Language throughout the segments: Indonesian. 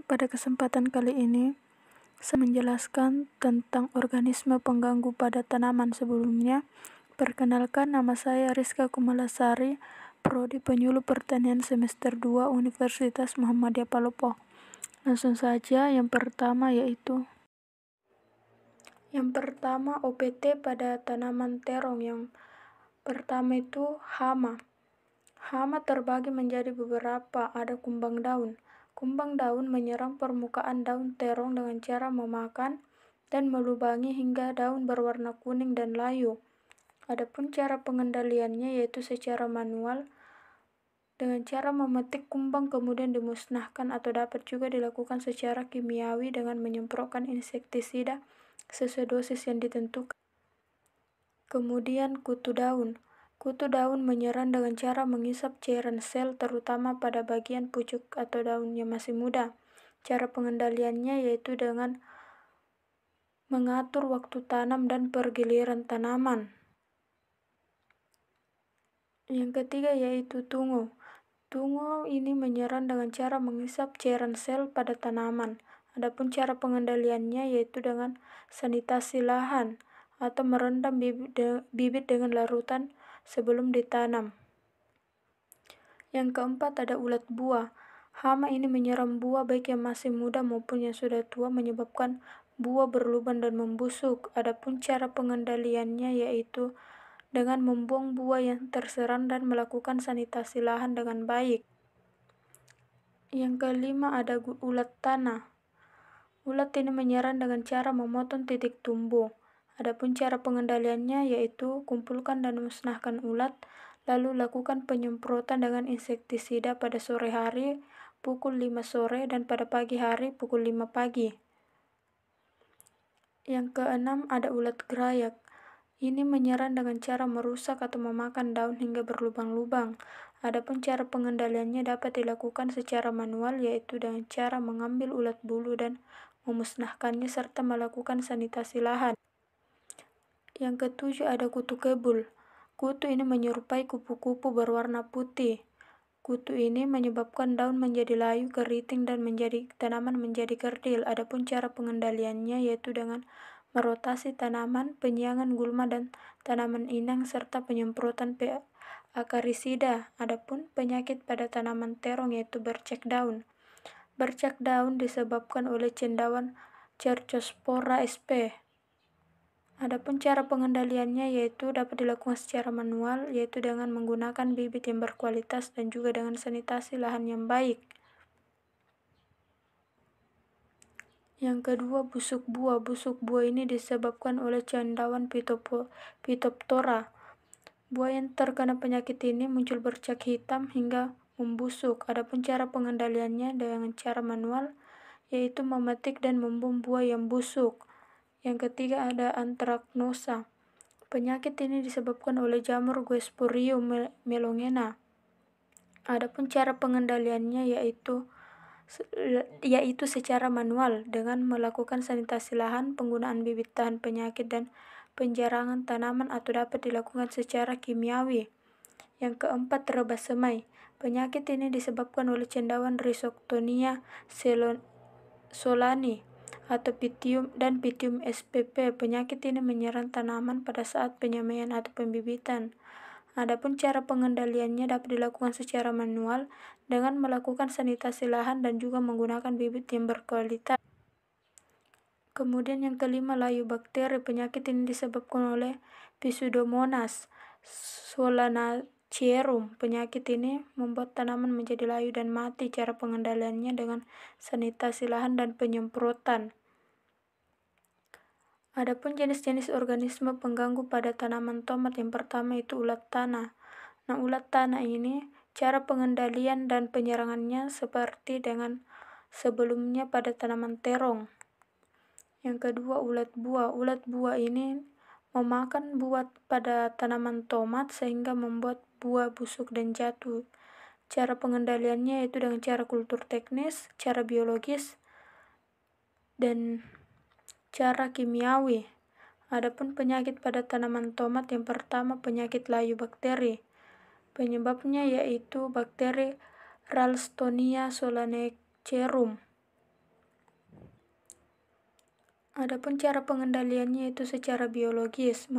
Pada kesempatan kali ini, saya menjelaskan tentang organisme pengganggu pada tanaman. Sebelumnya, perkenalkan, nama saya Rizka Kumalasari, Prodi Penyuluh Pertanian Semester 2 Universitas Muhammadiyah Palopo. Langsung saja, yang pertama OPT pada tanaman terong. Yang pertama itu hama. Hama terbagi menjadi beberapa, ada kumbang daun. Kumbang daun menyerang permukaan daun terong dengan cara memakan dan melubangi hingga daun berwarna kuning dan layu. Adapun cara pengendaliannya yaitu secara manual dengan cara memetik kumbang kemudian dimusnahkan, atau dapat juga dilakukan secara kimiawi dengan menyemprotkan insektisida sesuai dosis yang ditentukan. Kemudian kutu daun. Kutu daun menyerang dengan cara menghisap cairan sel terutama pada bagian pucuk atau daun yang masih muda. Cara pengendaliannya yaitu dengan mengatur waktu tanam dan pergiliran tanaman. Yang ketiga yaitu tungo. Tungo ini menyerang dengan cara menghisap cairan sel pada tanaman. Adapun cara pengendaliannya yaitu dengan sanitasi lahan atau merendam bibit dengan larutan sebelum ditanam. Yang keempat ada ulat buah. Hama ini menyerang buah baik yang masih muda maupun yang sudah tua, menyebabkan buah berlubang dan membusuk. Adapun cara pengendaliannya yaitu dengan membuang buah yang terserang dan melakukan sanitasi lahan dengan baik. Yang kelima ada ulat tanah. Ulat ini menyerang dengan cara memotong titik tumbuh. Adapun cara pengendaliannya yaitu kumpulkan dan musnahkan ulat, lalu lakukan penyemprotan dengan insektisida pada sore hari pukul 5 sore dan pada pagi hari pukul 5 pagi. Yang keenam ada ulat gerayak. Ini menyerang dengan cara merusak atau memakan daun hingga berlubang-lubang. Adapun cara pengendaliannya dapat dilakukan secara manual yaitu dengan cara mengambil ulat bulu dan memusnahkannya serta melakukan sanitasi lahan. Yang ketujuh ada kutu kebul. Kutu ini menyerupai kupu-kupu berwarna putih. Kutu ini menyebabkan daun menjadi layu, keriting, dan tanaman menjadi kerdil. Adapun cara pengendaliannya yaitu dengan merotasi tanaman, penyiangan gulma dan tanaman inang, serta penyemprotan akarisida. Adapun penyakit pada tanaman terong yaitu bercak daun. Bercak daun disebabkan oleh cendawan Cercospora sp. Adapun cara pengendaliannya yaitu dapat dilakukan secara manual, yaitu dengan menggunakan bibit yang berkualitas dan juga dengan sanitasi lahan yang baik. Yang kedua, busuk buah. Busuk buah ini disebabkan oleh cendawan Phytophthora. Buah yang terkena penyakit ini muncul bercak hitam hingga membusuk. Adapun cara pengendaliannya dengan cara manual, yaitu memetik dan membuang buah yang busuk. Yang ketiga ada antraknosa. Penyakit ini disebabkan oleh jamur Goesporium melongena. Adapun cara pengendaliannya yaitu secara manual dengan melakukan sanitasi lahan, penggunaan bibit tahan penyakit dan penjarangan tanaman, atau dapat dilakukan secara kimiawi. Yang keempat rebas semai. Penyakit ini disebabkan oleh cendawan Rhizoctonia solani atau Pythium spp. Penyakit ini menyerang tanaman pada saat penyemaian atau pembibitan. Adapun cara pengendaliannya dapat dilakukan secara manual dengan melakukan sanitasi lahan dan juga menggunakan bibit yang berkualitas. Kemudian yang kelima layu bakteri. Penyakit ini disebabkan oleh Pseudomonas solanacearum. Penyakit ini membuat tanaman menjadi layu dan mati. Cara pengendaliannya dengan sanitasi lahan dan penyemprotan. Adapun jenis-jenis organisme pengganggu pada tanaman tomat, yang pertama itu ulat tanah. Nah, ulat tanah ini cara pengendalian dan penyerangannya seperti dengan sebelumnya pada tanaman terong. Yang kedua ulat buah. Ulat buah ini memakan buah pada tanaman tomat sehingga membuat buah busuk dan jatuh. Cara pengendaliannya yaitu dengan cara kultur teknis, cara biologis, dan cara kimiawi. Adapun penyakit pada tanaman tomat, yang pertama penyakit layu bakteri. Penyebabnya yaitu bakteri Ralstonia solanacearum. Adapun cara pengendaliannya itu secara biologis,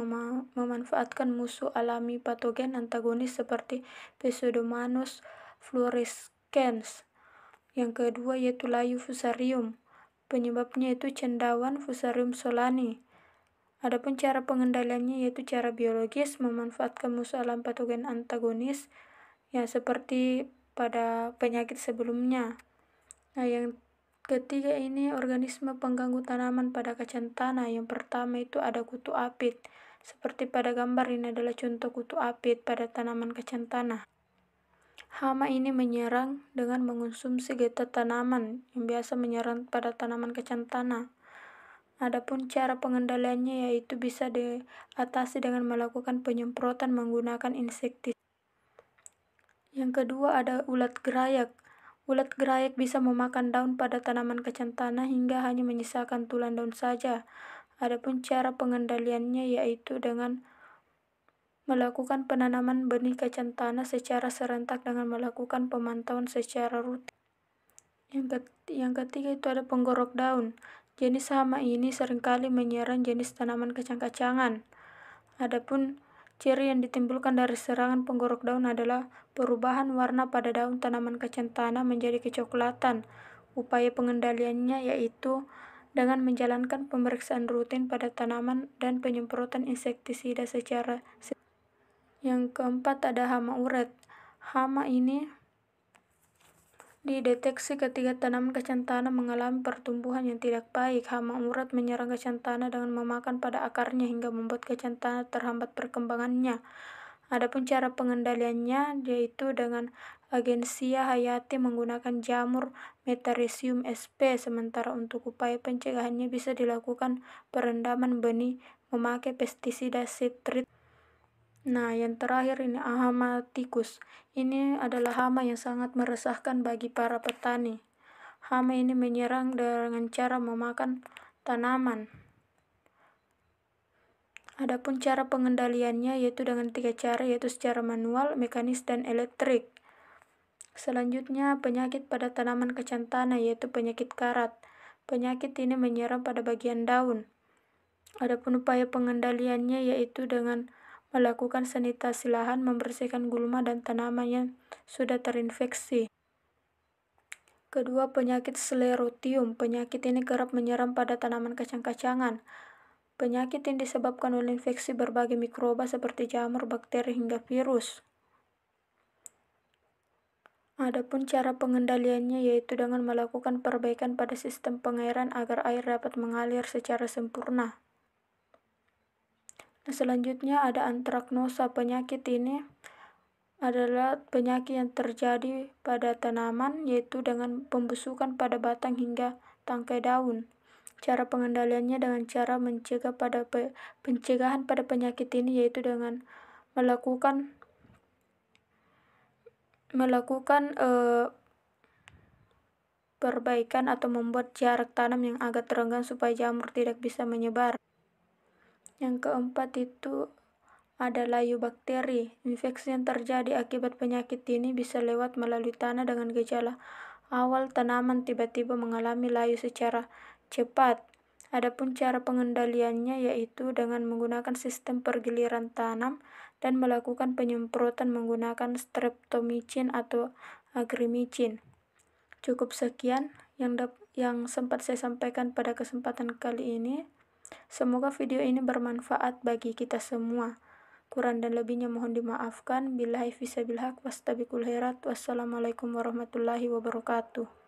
memanfaatkan musuh alami patogen antagonis seperti Pseudomonas fluorescens. Yang kedua yaitu layu fusarium. Penyebabnya itu cendawan Fusarium solani. Adapun cara pengendaliannya yaitu cara biologis, memanfaatkan musuh alam patogen antagonis yang seperti pada penyakit sebelumnya. Nah, yang ketiga ini organisme pengganggu tanaman pada kacang tanah. Yang pertama itu ada kutu apit. Seperti pada gambar ini adalah contoh kutu apit pada tanaman kacang tanah. Hama ini menyerang dengan mengonsumsi getah tanaman yang biasa menyerang pada tanaman kacang tanah. Adapun cara pengendaliannya yaitu bisa diatasi dengan melakukan penyemprotan menggunakan insektisida. Yang kedua ada ulat gerayak. Ulat gerayak bisa memakan daun pada tanaman kacang tanah hingga hanya menyisakan tulang daun saja. Adapun cara pengendaliannya yaitu dengan melakukan penanaman benih kacang tanah secara serentak dengan melakukan pemantauan secara rutin. Yang ketiga itu ada penggorok daun. Jenis hama ini seringkali menyerang jenis tanaman kacang-kacangan. Adapun ciri yang ditimbulkan dari serangan penggorok daun adalah perubahan warna pada daun tanaman kacang tanah menjadi kecoklatan. Upaya pengendaliannya yaitu dengan menjalankan pemeriksaan rutin pada tanaman dan penyemprotan insektisida secara. Yang keempat ada hama uret. Hama ini dideteksi ketika tanaman kacang tanah mengalami pertumbuhan yang tidak baik. Hama uret menyerang kacang tanah dengan memakan pada akarnya hingga membuat kacang tanah terhambat perkembangannya. Adapun cara pengendaliannya yaitu dengan Agensia Hayati menggunakan jamur Metarhizium sp. Sementara untuk upaya pencegahannya bisa dilakukan perendaman benih memakai pestisida sitrit. Nah, yang terakhir ini hama tikus. Ini adalah hama yang sangat meresahkan bagi para petani. Hama ini menyerang dengan cara memakan tanaman. Adapun cara pengendaliannya yaitu dengan 3 cara, yaitu secara manual, mekanis, dan elektrik. Selanjutnya, penyakit pada tanaman kacang tanah yaitu penyakit karat. Penyakit ini menyerang pada bagian daun. Adapun upaya pengendaliannya yaitu dengan melakukan sanitasi lahan, membersihkan gulma dan tanaman yang sudah terinfeksi. Kedua, penyakit Sclerotium. Penyakit ini kerap menyerang pada tanaman kacang-kacangan. Penyakit ini disebabkan oleh infeksi berbagai mikroba seperti jamur, bakteri, hingga virus. Adapun cara pengendaliannya yaitu dengan melakukan perbaikan pada sistem pengairan agar air dapat mengalir secara sempurna. Selanjutnya ada antraknosa. Penyakit ini adalah penyakit yang terjadi pada tanaman yaitu dengan pembusukan pada batang hingga tangkai daun. Cara pengendaliannya dengan cara pencegahan pada penyakit ini yaitu dengan melakukan perbaikan atau membuat jarak tanam yang agak renggang supaya jamur tidak bisa menyebar. Yang keempat itu ada layu bakteri. Infeksi yang terjadi akibat penyakit ini bisa lewat melalui tanah dengan gejala awal tanaman tiba-tiba mengalami layu secara cepat. Adapun cara pengendaliannya yaitu dengan menggunakan sistem pergiliran tanam dan melakukan penyemprotan menggunakan streptomycin atau agrimycin. Cukup sekian yang sempat saya sampaikan pada kesempatan kali ini. Semoga video ini bermanfaat bagi kita semua. Kurang dan lebihnya mohon dimaafkan. Billahi fisabilillah wastabiqul khairat. Wassalamualaikum warahmatullahi wabarakatuh.